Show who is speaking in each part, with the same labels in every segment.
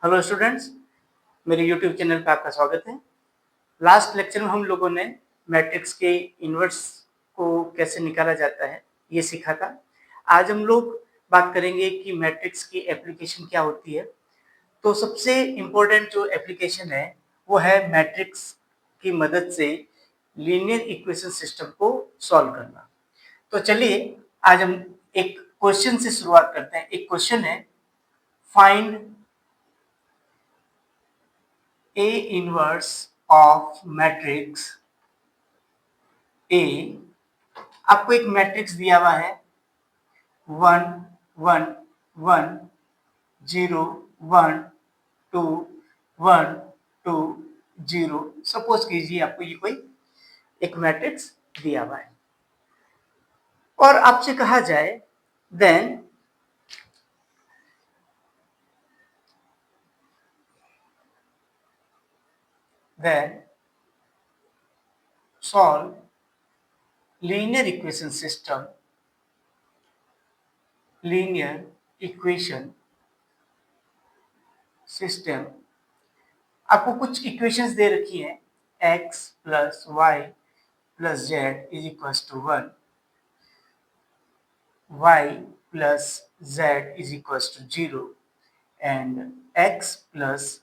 Speaker 1: Hello students, मेरे YouTube channel पे आपका स्वागत है। लास्ट लेक्चर में हम लोगों ने मैट्रिक्स के इन्वर्स को कैसे निकाला जाता है ये सीखा था। आज हम लोग बात करेंगे कि मैट्रिक्स की एप्लीकेशन क्या होती है। तो सबसे इम्पोर्टेंट जो एप्लीकेशन है वो है मैट्रिक्स की मदद से लीनियर इक्वेशन सिस्टम को सॉल्व करना। तो चलिए आज हम एक क्वेश्चन से शुरुआत करते हैं। एक क्वेश्चन है, find A inverse of matrix A। आपको एक मैट्रिक्स दिया हुआ है 1 1 1 0 1 2 1 2 0। सपोज कीजिए आपको ये कोई एक मैट्रिक्स दिया हुआ है और आपसे कहा जाए then solve linear equation system, linear equation system। आपको कुछ इक्वेशंस दे रखी है, x plus Y plus Z is equal to 1, y plus Z is equal to 0 and x plus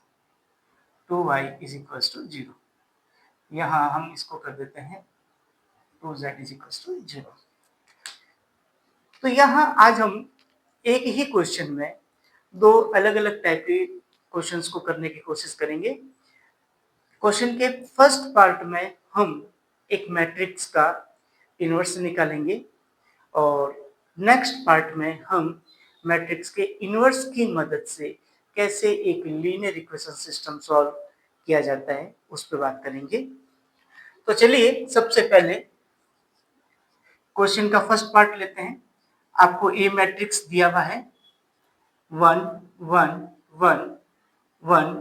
Speaker 1: 2y is equal to 0। यहाँ हम इसको कर देते हैं 2z इज इक्वल टू 0। तो यहाँ आज हम एक ही क्वेश्चन में दो अलग अलग टाइप के क्वेश्चंस को करने की कोशिश करेंगे। क्वेश्चन के फर्स्ट पार्ट में हम एक मैट्रिक्स का इन्वर्स निकालेंगे और नेक्स्ट पार्ट में हम मैट्रिक्स के इन्वर्स की मदद से कैसे एक लीनियर इक्वेशन सिस्टम सॉल्व किया जाता है उस पर बात करेंगे। तो चलिए सबसे पहले क्वेश्चन का फर्स्ट पार्ट लेते हैं। आपको ए मैट्रिक्स दिया हुआ है 1 1 1 1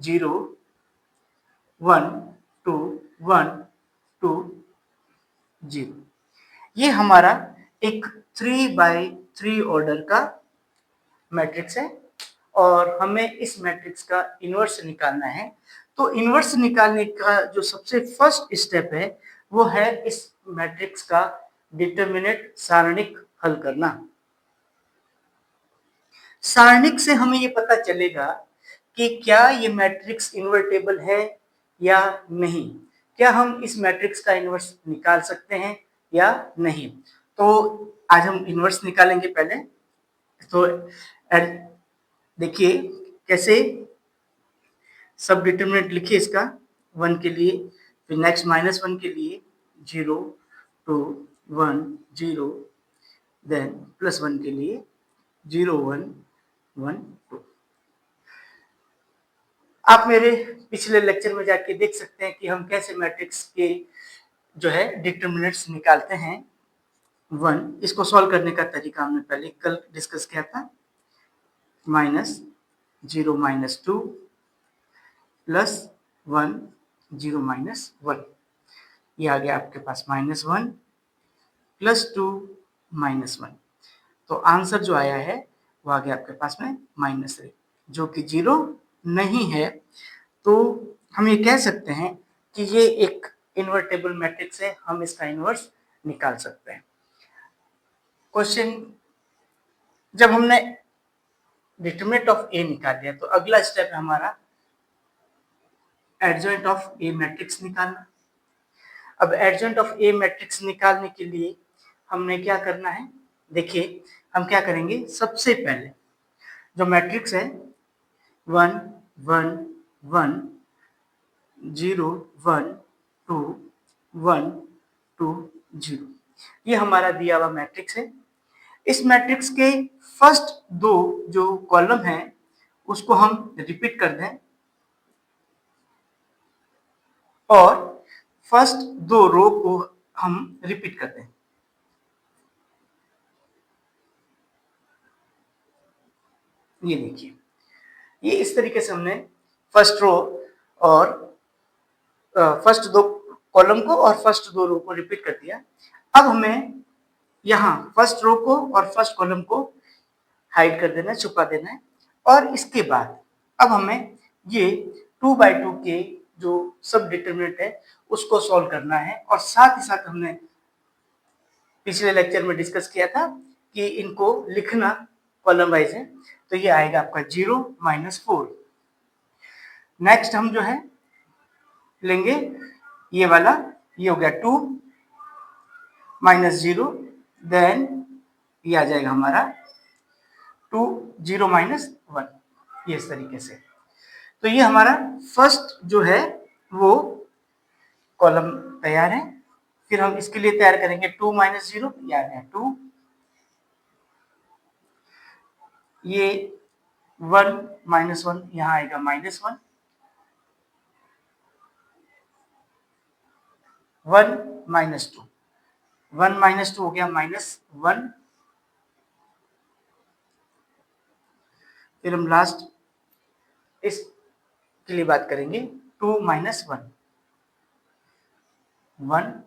Speaker 1: 0 1 2 1 2 0। ये हमारा एक 3x3 ऑर्डर का मैट्रिक्स है और हमें इस मैट्रिक्स का इन्वर्स निकालना है। तो इन्वर्स निकालने का जो सबसे फर्स्ट स्टेप है वो है इस मैट्रिक्स का डिटरमिनेंट सारणिक हल करना। सारणिक से हमें ये पता चलेगा कि क्या ये मैट्रिक्स इन्वर्टेबल है या नहीं, क्या हम इस मैट्रिक्स का इन्वर्स निकाल सकते हैं या नहीं। तो आज हम इन्वर्स निकालेंगे पहले। तो देखिए कैसे, सब डिटरमिनेंट लिखिए इसका 1 के लिए, फिर नेक्स्ट -1 के लिए 0 2 1 0, देन +1 के लिए 0 1 1 2। आप मेरे पिछले लेक्चर में जाके देख सकते हैं कि हम कैसे मैट्रिक्स के जो है डिटरमिनेंट्स निकालते हैं। 1 इसको सॉल्व करने का तरीका हमने पहले कल डिस्कस किया था। -0 -2 +1 0 -1, ये आ गया आपके पास -1 +2 -1। तो आंसर जो आया है वो आ गया आपके पास में -3, जो कि 0 नहीं है। तो हम ये कह सकते हैं कि ये एक इन्वर्टेबल मैट्रिक्स है, हम इसका इन्वर्स निकाल सकते हैं। क्वेश्चन जब हमने डिटरमिनेंट ऑफ ए निकाल लिया तो अगला स्टेप है हमारा एडजॉइंट ऑफ ए मैट्रिक्स निकालना। अब एडजॉइंट ऑफ ए मैट्रिक्स निकालने के लिए हमने क्या करना है, देखिए हम क्या करेंगे। सबसे पहले जो मैट्रिक्स है 1 1 1 0 1 2 1 2 0, ये हमारा दिया हुआ मैट्रिक्स है। इस मैट्रिक्स के फर्स्ट दो जो कॉलम है उसको हम रिपीट कर दें और फर्स्ट दो रो को हम रिपीट कर दें। ये देखिए, ये इस तरीके से हमने फर्स्ट रो और फर्स्ट दो कॉलम को और फर्स्ट दो रो को रिपीट कर दिया। अब हमें यहाँ फर्स्ट रो को और फर्स्ट कॉलम को हाइड कर देना है, छुपा देना है। और इसके बाद अब हमें ये 2/2 के जो सब डिटरमिनेंट है उसको सॉल्व करना है, और साथ ही साथ हमने पिछले लेक्चर में डिस्कस किया था कि इनको लिखना कॉलम वाइज है, तो ये आएगा आपका 0 - 4। नेक्स्ट हम जो है लेंगे ये वाला, ये हो गया 2 - 0, देन ये आ जाएगा हमारा 2 0 - 1, ये इस तरीके से। तो ये हमारा फर्स्ट जो है वो कॉलम तैयार है। फिर हम इसके लिए तैयार करेंगे 2 - 0, ये आ गया 2, ये 1 - 1 यहाँ आएगा -1, 1 - 2, 1 - 2 हो गया -1। फिर हम लास्ट इस के लिए बात करेंगे 2 - 1, 1,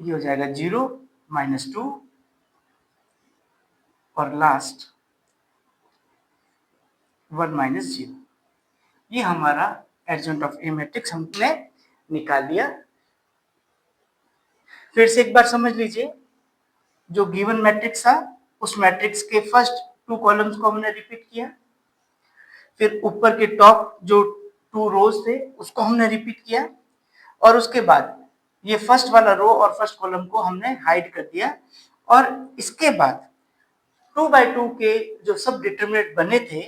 Speaker 1: ये हो जाएगा 0 - 2, और लास्ट 1 - 0। ये हमारा एडजॉइंट ऑफ ए मैट्रिक्स हमने निकाल लिया। फिर से एक बार समझ लीजिए, जो गिवन मैट्रिक्स था उस मैट्रिक्स के फर्स्ट 2 कॉलम्स को हमने रिपीट किया, फिर ऊपर के टॉप जो 2 रोज थे उसको हमने रिपीट किया, और उसके बाद ये फर्स्ट वाला रो और फर्स्ट कॉलम को हमने हाइड कर दिया, और इसके बाद 2/2 के जो सब डिटरमिनेंट बने थे,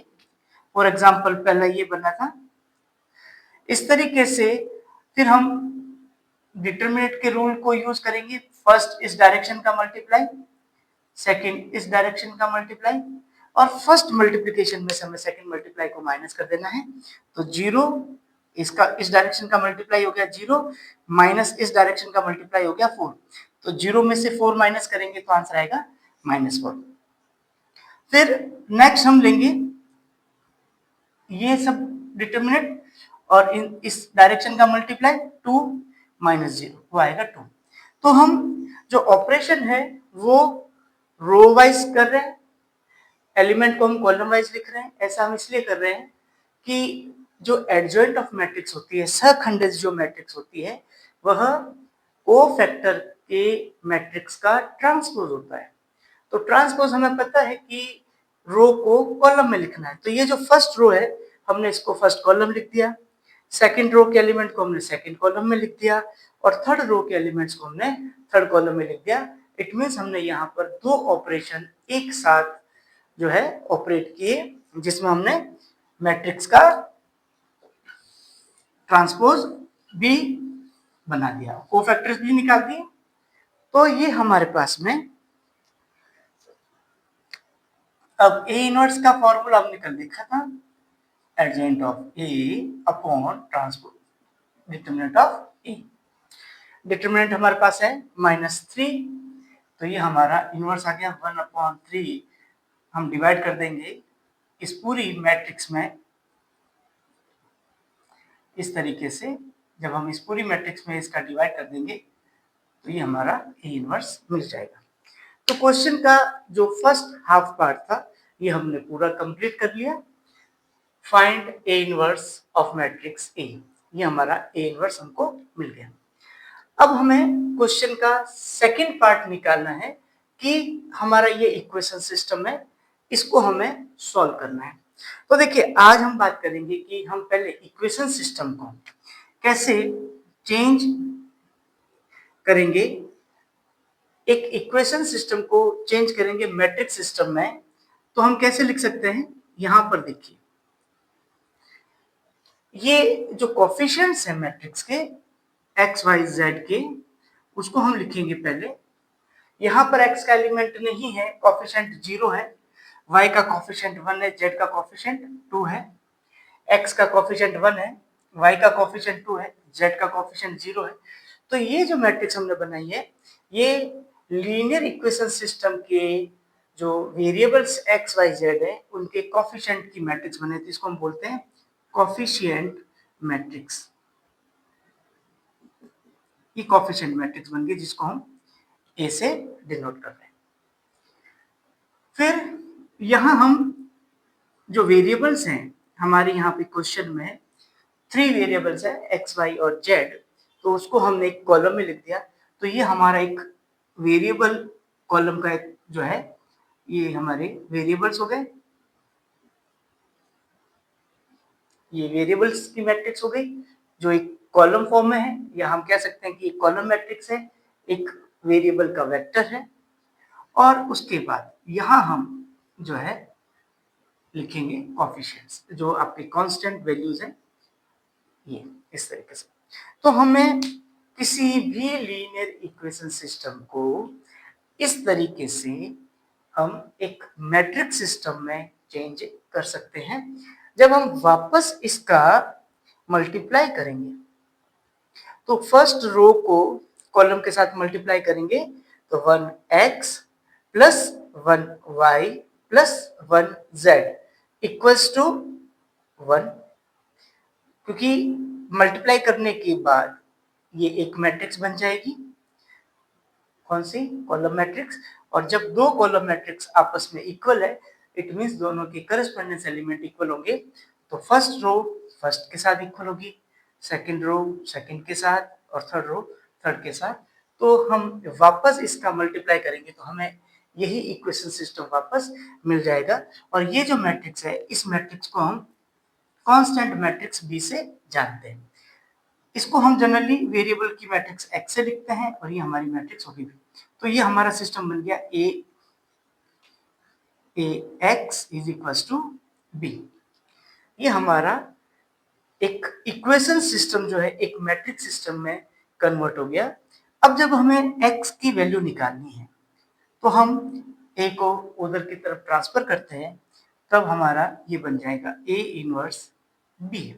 Speaker 1: फॉर एग्जांपल पहला ये बना था, इस तरीके से फिर हम डिटरमिनेंट के रूल को यूज करेंगे। फर्स्ट इस डायरेक्शन का मल्टीप्लाई, सेकंड इस डायरेक्शन का मल्टीप्लाई, और फर्स्ट मल्टीप्लिकेशन में से हमें सेकंड मल्टीप्लाई को माइनस कर देना है। तो 0 इसका इस डायरेक्शन का मल्टीप्लाई हो गया 0, माइनस इस डायरेक्शन का मल्टीप्लाई हो गया 4। तो 0 में से 4 माइनस करेंगे तो आंसर आएगा -4। फिर नेक्स्ट हम लेंगे ये सब डिटरमिनेंट और इस डायरेक्शन का मल्टीप्लाई 2 - 0, वो आएगा 2। तो हम जो ऑपरेशन है वो रो वाइज कर रहे हैं, एलिमेंट को हम कॉलम वाइज लिख रहे हैं। ऐसा हम इसलिए कर रहे हैं कि जो एडजॉइंट ऑफ मैट्रिक्स होती है, सहखंडित जो मैट्रिक्स होती है, वह को फैक्टर के मैट्रिक्स का ट्रांसपोज होता है। तो ट्रांसपोज हमें पता है कि रो को कॉलम में लिखना है, तो ये जो फर्स्ट रो है हमने इसको फर्स्ट कॉलम लिख दिया, सेकंड रो के एलिमेंट को हमने सेकंड कॉलम में लिख दिया, और थर्ड रो के एलिमेंट्स को हमने थर्ड कॉलम में लिख दिया। इट मींस हमने यहाँ पर 2 ऑपरेशन एक साथ जो है ऑपरेट किए, जिसमें हमने मैट्रिक्स का ट्रांसपोज भी बना दिया, कोफैक्टर्स भी निकाल दिए। तो ये हमारे पास में अब ए इनवर्स का फॉर्मूला हमने कल देखा था, adjoint of A upon transpose determinant of A. Determinant हमारे पास है -3, तो ये हमारा इनवर्स आ गया 1/3। हम डिवाइड कर देंगे इस पूरी मैट्रिक्स में इस तरीके से। जब हम इस पूरी मैट्रिक्स में इसका डिवाइड कर देंगे तो ये हमारा ए इनवर्स मिल जाएगा। तो क्वेश्चन का जो फर्स्ट हाफ पार्ट था ये हमने पूरा कंप्लीट कर लिया। Find A inverse of matrix A, ये हमारा ए इनवर्स हमको मिल गया। अब हमें क्वेश्चन का सेकंड पार्ट निकालना है कि हमारा ये इक्वेशन सिस्टम है, इसको हमें सॉल्व करना है। तो देखिए, आज हम बात करेंगे कि हम पहले इक्वेशन सिस्टम को कैसे चेंज करेंगे। एक इक्वेशन सिस्टम को चेंज करेंगे मैट्रिक्स सिस्टम में, तो हम कैसे लिख सकते हैं, यहां पर देखिए, ये जो कोफिशिएंट्स है मैट्रिक्स के एक्स वाई जेड के, उसको हम लिखेंगे पहले। यहाँ पर x का एलिमेंट नहीं है, कोफिशिएंट 0 है, y का कोफिशिएंट 1 है, z का कोफिशिएंट 2 है, x का कोफिशिएंट 1 है, y का कोफिशिएंट 2 है, z का कोफिशिएंट 0 है। तो ये जो मैट्रिक्स हमने बनाई है, ये लीनियर इक्वेशन सिस्टम के जो वेरिएबल्स x y z है उनके कोफिशिएंट की मैट्रिक्स बने, तो इसको हम बोलते हैं कोफिशिएंट मैट्रिक्स। ये कोफिशिएंट मैट्रिक्स बन गई, जिसको हम ए से डिनोट कर रहे हैं। फिर यहाँ हम जो वेरिएबल्स हैं हमारे यहाँ पे क्वेश्चन में 3 वेरिएबल्स है एक्स वाई और जेड, तो उसको हमने एक कॉलम में लिख दिया। तो ये हमारा एक वेरिएबल कॉलम का एक जो है ये हमारे वेरिएबल्स हो गए, ये वेरिएबल्स की मैट्रिक्स हो गई जो एक कॉलम फॉर्म में है, या हम कह सकते हैं कि एक कॉलम मैट्रिक्स है, एक वेरिएबल का वेक्टर है। और उसके बाद यहाँ हम जो है लिखेंगे कोएफिशिएंट्स, जो आपके कांस्टेंट वैल्यूज हैं, ये इस तरीके से। तो हमें किसी भी लीनियर इक्वेशन सिस्टम को इस तरीके से हम एक मैट्रिक सिस्टम में चेंज कर सकते हैं। जब हम वापस इसका मल्टीप्लाई करेंगे तो फर्स्ट रो को कॉलम के साथ मल्टीप्लाई करेंगे तो 1x plus 1y plus 1z equals to 1, क्योंकि मल्टीप्लाई करने के बाद ये एक मैट्रिक्स बन जाएगी। कौन सी? Column matrix. और जब दो कॉलम मैट्रिक्स आपस में इक्वल है, इट मींस दोनों के करस्पॉन्डेंस एलिमेंट इक्वल होंगे, तो फर्स्ट रो फर्स्ट के साथ इक्वल होगी, सेकंड रो सेकंड के साथ, और थर्ड रो थर्ड के साथ। तो हम वापस इसका मल्टीप्लाई करेंगे तो हमें यही इक्वेशन सिस्टम वापस मिल जाएगा। और ये जो मैट्रिक्स है, इस मैट्रिक्स को हम कांस्टेंट मैट्रिक्स बी से जानते हैं। इसको हम जनरली वेरिएबल की मैट्रिक्स एक्स से लिखते हैं, और ये हमारी मैट्रिक्स होगी। तो ये हमारा सिस्टम बन गया A X is equal to B. ये हमारा एक इक्वेशन सिस्टम जो है एक मैट्रिक्स सिस्टम में कन्वर्ट हो गया। अब जब हमें एक्स की वैल्यू निकालनी है तो हम ए को उधर की तरफ ट्रांसफर करते हैं, तब हमारा ये बन जाएगा A inverse B.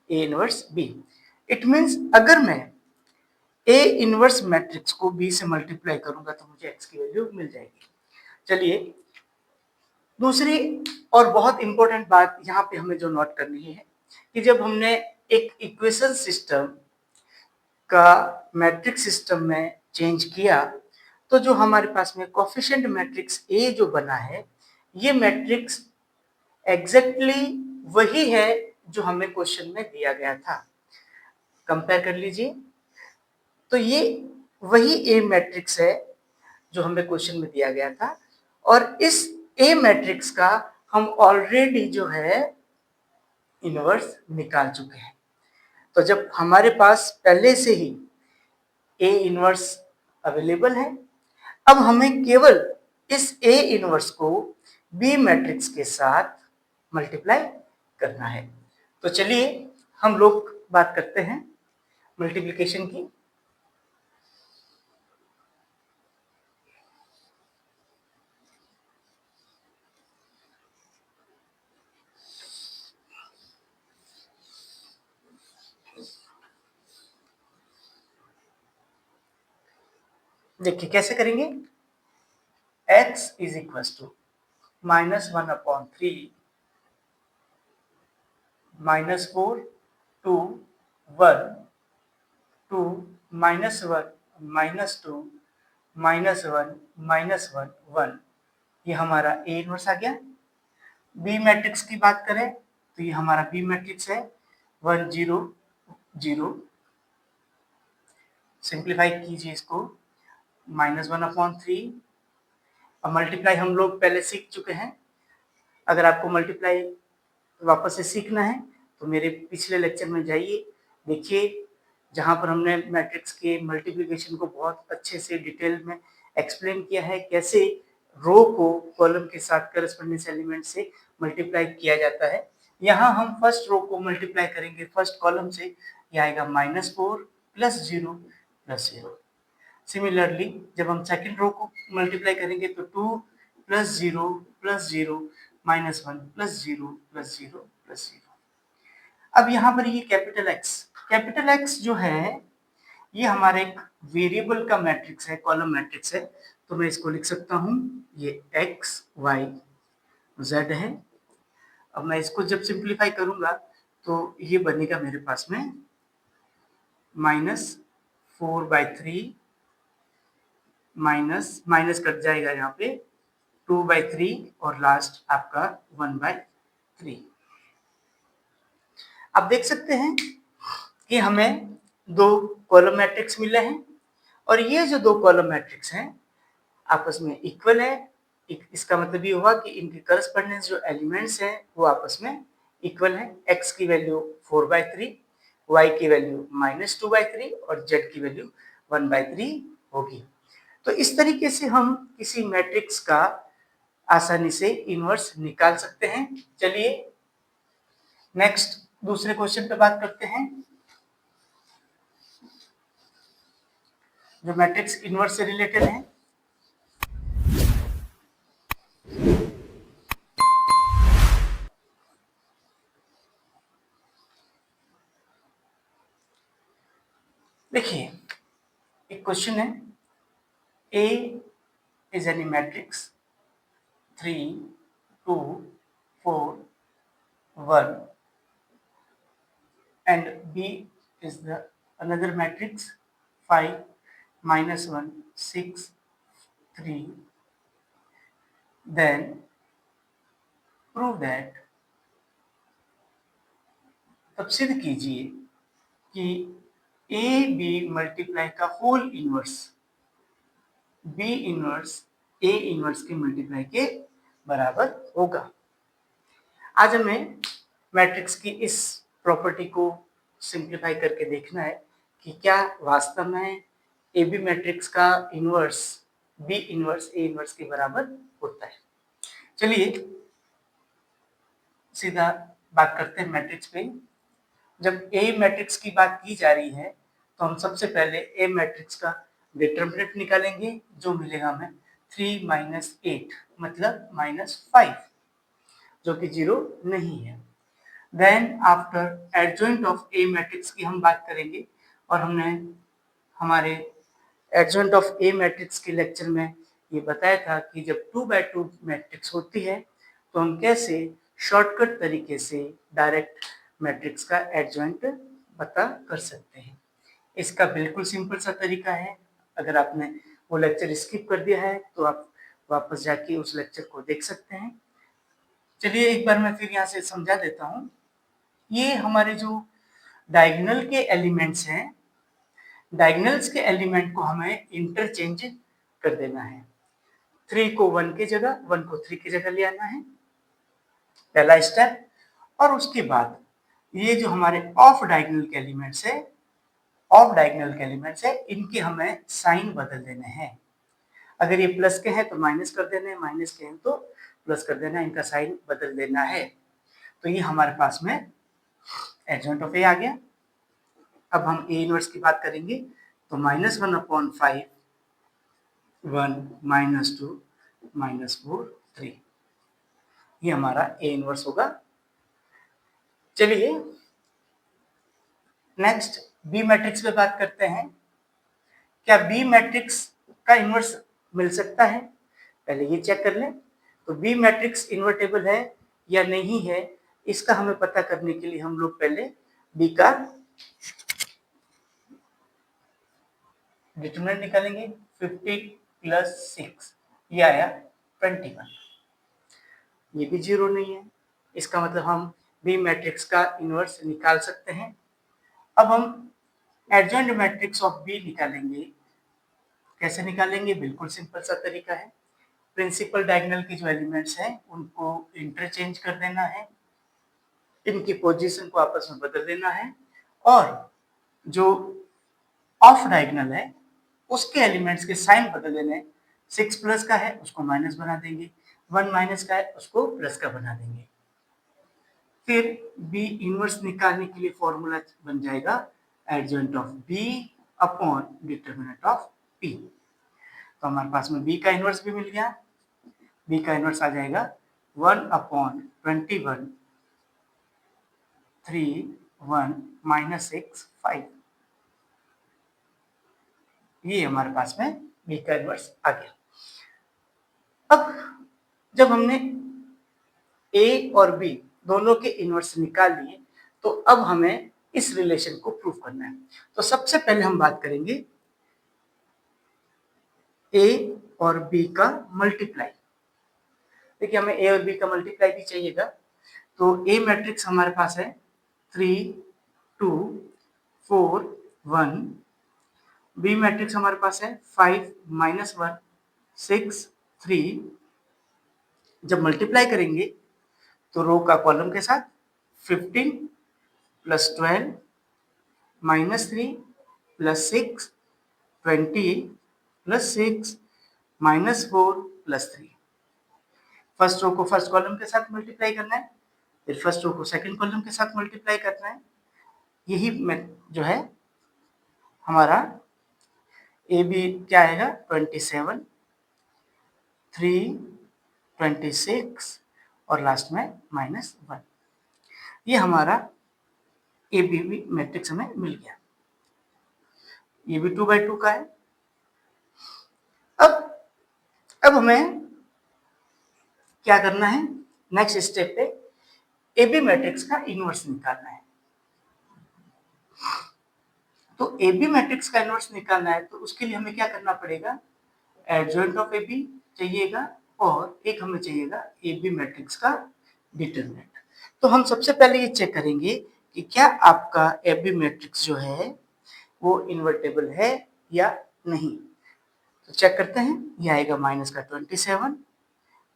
Speaker 1: A inverse B it means अगर मैं ए इनवर्स मैट्रिक्स को बी से मल्टीप्लाई करूंगा तो मुझे एक्स की वैल्यू मिल जाएगी। चलिए, दूसरी और बहुत इंपॉर्टेंट बात यहाँ पे हमें जो नोट करनी है कि जब हमने एक इक्वेशन सिस्टम का मैट्रिक्स सिस्टम में चेंज किया, तो जो हमारे पास में कोएफिशिएंट मैट्रिक्स ए जो बना है, ये मैट्रिक्स एग्जैक्टली वही है जो हमें क्वेश्चन में दिया गया था। कंपेयर कर लीजिए, तो ये वही ए मैट्रिक्स है जो हमें क्वेश्चन में दिया गया था, और इस ए मैट्रिक्स का हम ऑलरेडी जो है इनवर्स निकाल चुके हैं। तो जब हमारे पास पहले से ही ए इनवर्स अवेलेबल है, अब हमें केवल इस ए इनवर्स को बी मैट्रिक्स के साथ मल्टीप्लाई करना है। तो चलिए हम लोग बात करते हैं मल्टीप्लिकेशन की। देखिए कैसे करेंगे। x इज इक्वल टू -1/3 -4 2 1 2 -1 -2 -1 -1 1, ये हमारा ए इनवर्स आ गया। बी मैट्रिक्स की बात करें तो ये हमारा बी मैट्रिक्स है 1 0 0। सिंप्लीफाई कीजिए इसको, -1/3। अब मल्टीप्लाई हम लोग पहले सीख चुके हैं। अगर आपको मल्टीप्लाई वापस से सीखना है तो मेरे पिछले लेक्चर में जाइए, देखिए जहाँ पर हमने मैट्रिक्स के मल्टीप्लिकेशन को बहुत अच्छे से डिटेल में एक्सप्लेन किया है, कैसे रो को कॉलम के साथ करस्पॉन्डेंस एलिमेंट से मल्टीप्लाई किया जाता है। यहाँ हम फर्स्ट रो को मल्टीप्लाई करेंगे फर्स्ट कॉलम से, ये आएगा -4 + 0 + 0। सिमिलरली जब हम सेकंड रो को मल्टीप्लाई करेंगे तो 2 + 0 + 0 -1 + 0 + 0 + 0। अब यहाँ पर ये कैपिटल एक्स जो है ये हमारे एक वेरिएबल का मैट्रिक्स है, कॉलम मैट्रिक्स है। तो मैं इसको लिख सकता हूँ, ये x y z है। अब मैं इसको जब सिंप्लीफाई करूंगा तो ये बनेगा मेरे पास में -4/3 माइनस माइनस कट जाएगा यहाँ पे, 2/3 और लास्ट आपका 1/3। आप देख सकते हैं कि हमें दो कॉलम मैट्रिक्स मिले हैं और ये जो दो कॉलम मैट्रिक्स हैं आपस में इक्वल है। इसका मतलब ये हुआ कि इनके करस्पॉन्डेंस जो एलिमेंट्स हैं वो आपस में इक्वल है। x की वैल्यू 4/3, y की वैल्यू -2/3 और z की वैल्यू 1/3 होगी। तो इस तरीके से हम किसी मैट्रिक्स का आसानी से इनवर्स निकाल सकते हैं। चलिए नेक्स्ट दूसरे क्वेश्चन पे बात करते हैं जो मैट्रिक्स इनवर्स से रिलेटेड है। देखिए एक क्वेश्चन है, A is any matrix 3, 2, 4, 1 and B is the another matrix 5, -1, 6, 3. Then prove that, तब सिद्ध कीजिए कि ए बी मल्टीप्लाई का whole inverse B inverse A inverse के मल्टीप्लाई के बराबर होगा। आज हमें मैट्रिक्स की इस प्रॉपर्टी को सिंप्लीफाई करके देखना है कि क्या वास्तव में ए बी मैट्रिक्स का inverse B inverse A inverse के बराबर होता है। चलिए सीधा बात करते हैं मैट्रिक्स पे। जब ए मैट्रिक्स की बात की जा रही है तो हम सबसे पहले ए मैट्रिक्स का डिटरमिनेंट निकालेंगे जो मिलेगा हमें 3 - 8 मतलब -5 जो कि 0 नहीं है। Then after adjoint of a matrix की हम बात करेंगे और हमने हमारे एडजॉइंट ऑफ ए मैट्रिक्स के लेक्चर में ये बताया था कि जब 2/2 मैट्रिक्स होती है तो हम कैसे शॉर्टकट तरीके से डायरेक्ट मैट्रिक्स का एडजॉइंट पता कर सकते हैं। इसका बिल्कुल सिंपल सा तरीका है। अगर आपने वो लेक्चर स्किप कर दिया है तो आप वापस जाके उस लेक्चर को देख सकते हैं। चलिए एक बार मैं फिर यहाँ से समझा देता हूँ। ये हमारे जो डायगोनल के एलिमेंट्स हैं, डायगोनल्स के एलिमेंट को हमें इंटरचेंज कर देना है। 3 को 1 की जगह 1 को 3 की जगह ले आना है, पहला स्टेप। और उसके बाद ये जो हमारे ऑफ डायगोनल के एलिमेंट्स है, इनके हमें साइन बदल देने हैं। अगर ये प्लस के हैं तो माइनस कर देना है, माइनस के हैं तो प्लस कर देना है, इनका साइन बदल देना है। तो ये हमारे पास में एडजॉइंट ऑफ ए आ गया। अब हम ए इनवर्स की बात करेंगे तो -1/5 1 -2 -4 3 ये हमारा ए इनवर्स होगा। चलिए नेक्स्ट बी मैट्रिक्स पे बात करते हैं। क्या बी मैट्रिक्स का इनवर्स मिल सकता है? पहले ये चेक कर लें। तो बी मैट्रिक्स इन्वर्टेबल है या नहीं है, इसका हमें पता करने के लिए हम लोग पहले बी का डिटरमिनेंट निकालेंगे। 50 + 6 ये आया 21। ये भी 0 नहीं है, इसका मतलब हम बी मैट्रिक्स का इनवर्स निकाल सकते हैं। अब हम एडजॉइंट मैट्रिक्स ऑफ बी निकालेंगे। कैसे निकालेंगे? बिल्कुल सिंपल सा तरीका है। प्रिंसिपल डायगोनल के जो एलिमेंट्स हैं उनको इंटरचेंज कर देना है, इनकी पोजीशन को आपस में बदल देना है और जो ऑफ डायगोनल है उसके एलिमेंट्स के साइन बदल देने। 6 प्लस का है उसको माइनस बना देंगे, 1 माइनस का है उसको प्लस का बना देंगे। फिर बी इनवर्स निकालने के लिए फॉर्मूला बन जाएगा adjoint of B upon determinant of P. तो हमारे पास में बी का इनवर्स भी मिल गया। बी का इनवर्स आ जाएगा 1/21 3 1 -6 5। ये हमारे पास में बी का इनवर्स आ गया। अब जब हमने ए और बी दोनों के इनवर्स निकाल लिए तो अब हमें इस रिलेशन को प्रूव करना है। तो सबसे पहले हम बात करेंगे ए और बी का मल्टीप्लाई। देखिए हमें ए और बी का मल्टीप्लाई भी चाहिएगा, तो ए मैट्रिक्स हमारे पास है 3 2 4 1, बी मैट्रिक्स हमारे पास है 5 -1 6 3। जब मल्टीप्लाई करेंगे तो रो का कॉलम के साथ 15 प्लस 12 -3 प्लस 6 20 प्लस 6 -4 प्लस 3। फर्स्ट रो को फर्स्ट कॉलम के साथ मल्टीप्लाई करना है, फिर फर्स्ट रो को सेकंड कॉलम के साथ मल्टीप्लाई करना है। यही जो है हमारा ए बी क्या आएगा 27 3 26 और लास्ट में -1। ये हमारा ए बी मैट्रिक्स हमें मिल गया। ये भी 2/2 का है। अब हमें क्या करना है, नेक्स्ट स्टेप पे ए बी मैट्रिक्स का इनवर्स निकालना है। तो ए बी मैट्रिक्स का इनवर्स निकालना है तो उसके लिए हमें क्या करना पड़ेगा, एडजॉइंट ऑफ ए बी चाहिएगा और एक हमें चाहिएगा ए बी मैट्रिक्स का डिटरमिनेंट। तो हम सबसे पहले ये चेक करेंगे कि क्या आपका ए बी मैट्रिक्स जो है वो इन्वर्टेबल है या नहीं। तो चेक करते हैं, ये आएगा माइनस का 27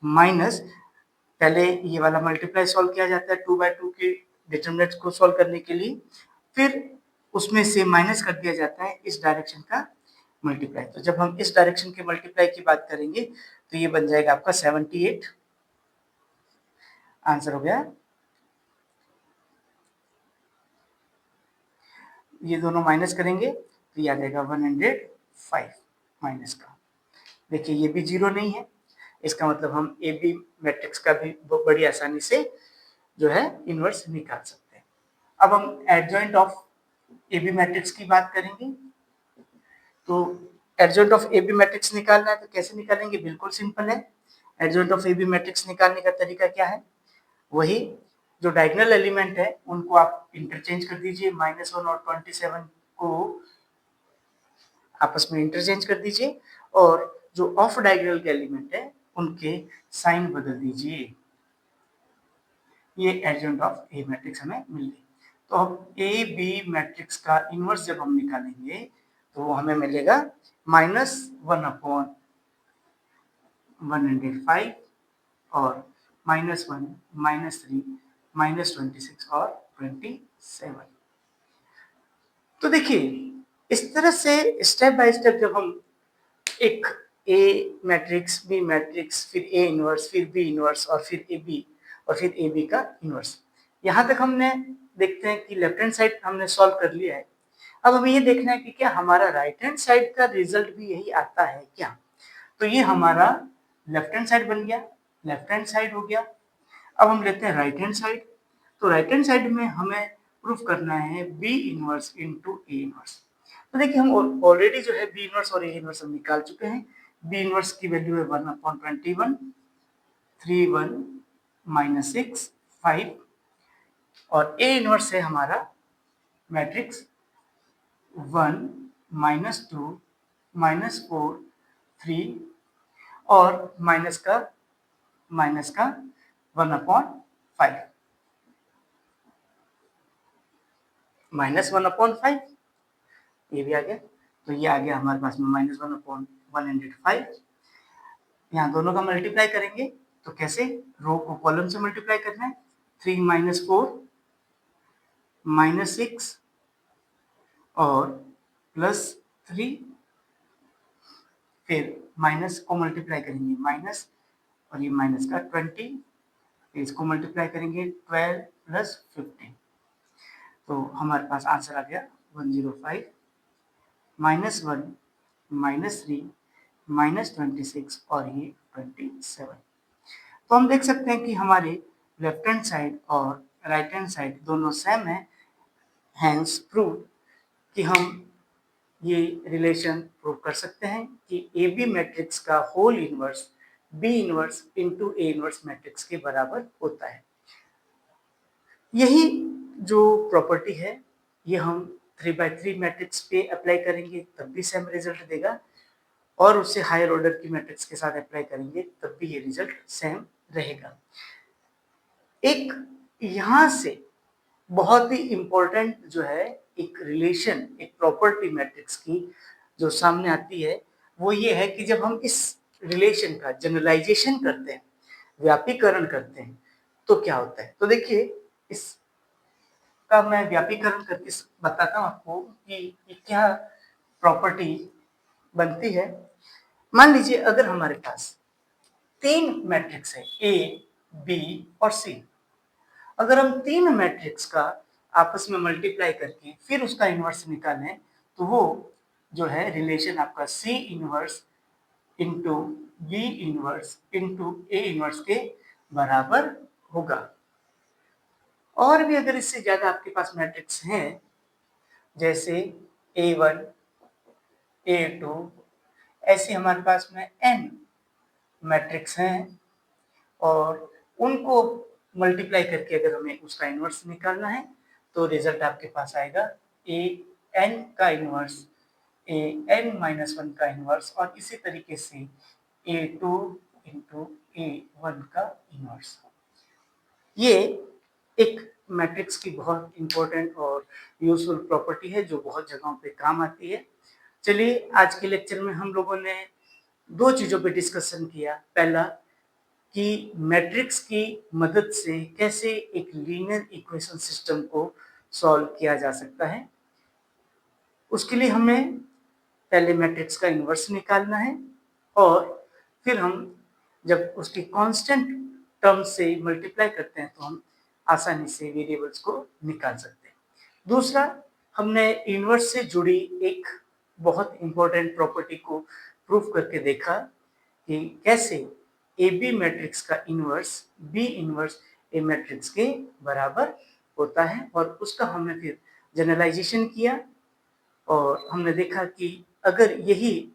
Speaker 1: माइनस, पहले ये वाला मल्टीप्लाई सॉल्व किया जाता है 2/2 के डिटरमिनेंट को सॉल्व करने के लिए, फिर उसमें से माइनस कर दिया जाता है इस डायरेक्शन का मल्टीप्लाई। तो जब हम इस डायरेक्शन के मल्टीप्लाई की बात करेंगे तो ये बन जाएगा आपका 78। आंसर हो गया। ये दोनों माइनस करेंगे तो ये आ जाएगा 105 माइनस का। देखिए ये भी जीरो नहीं है, इसका मतलब हम ए बी मैट्रिक्स का भी बड़ी आसानी से जो है इनवर्स निकाल सकते हैं। अब हम adjoint of A B matrix की बात करेंगे। तो adjoint of A B matrix निकालना है तो कैसे निकालेंगे, बिल्कुल सिंपल है। Adjoint of A B matrix निकालने का तरीका क्या है, वही जो डायगोनल एलिमेंट है उनको आप इंटरचेंज कर दीजिए, -1 और 27 को आपस में इंटरचेंज कर दीजिए और जो ऑफ डायगोनल के एलिमेंट है उनके साइन बदल दीजिए। ये एडजॉइंट ऑफ ए मैट्रिक्स हमें मिल गई। तो अब ए बी मैट्रिक्स का इनवर्स जब हम निकालेंगे तो वो हमें मिलेगा -1/105 और -1 -3 -26 और 27। तो देखिए इस तरह से स्टेप बाय स्टेप जब हम एक ए मैट्रिक्स, बी मैट्रिक्स, फिर ए इनवर्स, फिर बी इनवर्स और फिर ए बी और फिर ए बी का इनवर्स, यहाँ तक हमने देखते हैं कि लेफ्ट हैंड साइड हमने सॉल्व कर लिया है। अब हमें ये देखना है कि क्या हमारा राइट हैंड साइड का रिजल्ट भी यही आता है क्या। तो ये हमारा लेफ्ट हैंड साइड बन गया, लेफ्ट हैंड साइड हो गया। अब हम लेते हैं राइट हैंड साइड। तो राइट हैंड साइड में हमें प्रूफ करना है B inverse into A inverse. तो देखिए हम ऑलरेडी जो है बी इनवर्स और ए इनवर्स हम निकाल चुके हैं। बी इनवर्स की वैल्यू है 1/21 31 -6 5 और ए इनवर्स है हमारा मैट्रिक्स 1 -2 -4 3 और माइनस का 1/5 -1/5 ये भी आ गया। तो ये आ गया हमारे पास में -1/105। यहाँ दोनों का मल्टीप्लाई करेंगे तो कैसे, रो को कॉलम से मल्टीप्लाई करना है। 3 -4 -6 और +3, फिर माइनस को मल्टीप्लाई करेंगे माइनस और ये माइनस का 20, फिर इसको मल्टीप्लाई करेंगे 12 + 15। तो हमारे पास आंसर आ गया 105 -1 -3 -26 और ये 27। तो हम देख सकते हैं कि हमारे लेफ्ट हैंड साइड और राइट हैंड साइड दोनों सेम है। हैंस प्रूव कि हम ये रिलेशन प्रूव कर सकते हैं कि ए बी मैट्रिक्स का whole inverse B inverse into A inverse matrix के बराबर होता है। यही जो प्रॉपर्टी है ये हम 3/3 मैट्रिक्स पे अप्लाई करेंगे तब भी सेम रिजल्ट देगा और उससे हायर ऑर्डर की मैट्रिक्स के साथ अप्लाई करेंगे तब भी ये रिजल्ट सेम रहेगा। एक यहाँ से बहुत ही इम्पोर्टेंट जो है एक रिलेशन, एक प्रॉपर्टी मैट्रिक्स की जो सामने आती है, वो ये है कि जब हम इस रिलेशन का जनरलाइजेशन करते हैं, व्यापीकरण करते हैं, तो क्या होता है? तो देखिए, इसका मैं व्यापीकरण करके बताता हूँ आपको कि ये क्या प्रॉपर्टी बनती है। मान लीजिए अगर हमारे पास 3 मैट्रिक्स है ए, बी और सी। अगर हम 3 मैट्रिक्स का आपस में मल्टीप्लाई करके फिर उसका इन्वर्स निकालें, तो वो जो है रिलेशन आपका C inverse into B inverse into A inverse के बराबर होगा। और भी अगर इससे ज्यादा आपके पास मैट्रिक्स हैं, जैसे A1, A2, ऐसे हमारे पास में n मैट्रिक्स हैं और उनको मल्टीप्लाई करके अगर हमें उसका इन्वर्स निकालना है, तो रिजल्ट आपके पास आएगा ए एन का inverse, A N minus one का इन्वर्स और इसी तरीके से A2 इंटू A1 का इन्वर्स। ये एक मैट्रिक्स की बहुत इंपॉर्टेंट और यूजफुल प्रॉपर्टी है जो बहुत जगहों पे काम आती है। चलिए, आज के लेक्चर में हम लोगों ने 2 चीज़ों पे डिस्कशन किया। पहला कि मैट्रिक्स की मदद से कैसे एक लीनियर इक्वेशन सिस्टम को सॉल्व किया जा सकता है। उसके लिए हमें पहले मैट्रिक्स का इन्वर्स निकालना है और फिर हम जब उसकी कांस्टेंट टर्म से मल्टीप्लाई करते हैं, तो हम आसानी से वेरिएबल्स को निकाल सकते हैं। दूसरा, हमने इन्वर्स से जुड़ी एक बहुत इंपॉर्टेंट प्रॉपर्टी को प्रूव करके देखा कि कैसे ए बी मैट्रिक्स का इन्वर्स बी इन्वर्स ए मैट्रिक्स के बराबर होता है, और उसका हमने फिर जनरलाइजेशन किया और हमने देखा कि अगर यही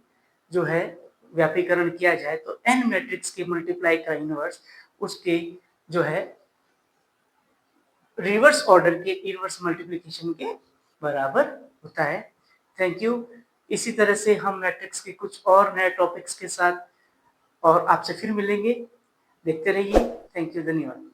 Speaker 1: जो है व्यापीकरण किया जाए, तो n मैट्रिक्स के मल्टीप्लाई का इन्वर्स उसके जो है रिवर्स ऑर्डर के इन्वर्स मल्टीप्लिकेशन के बराबर होता है। Thank you. इसी तरह से हम मैट्रिक्स के कुछ और नए टॉपिक्स के साथ और आपसे फिर मिलेंगे। देखते रहिए। थैंक यू, धन्यवाद।